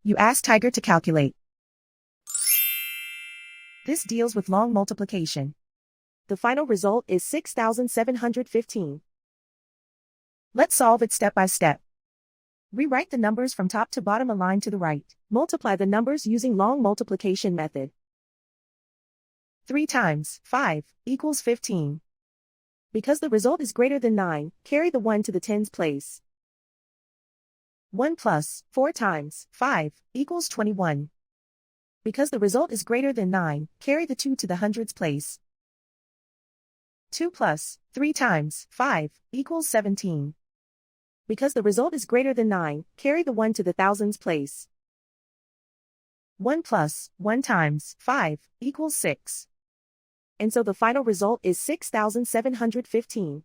You ask Tiger to calculate. This deals with long multiplication. The final result is 6,715. Let's solve it step by step. Rewrite the numbers from top to bottom aligned to the right. Multiply the numbers using long multiplication method. 3 times 5 equals 15. Because the result is greater than 9, carry the 1 to the tens place. 1 plus 4 times 5 equals 21. Because the result is greater than 9, carry the 2 to the hundreds place. 2 plus 3 times 5 equals 17. Because the result is greater than 9, carry the 1 to the thousands place. 1 plus 1 times 5 equals 6. And so the final result is 6,715.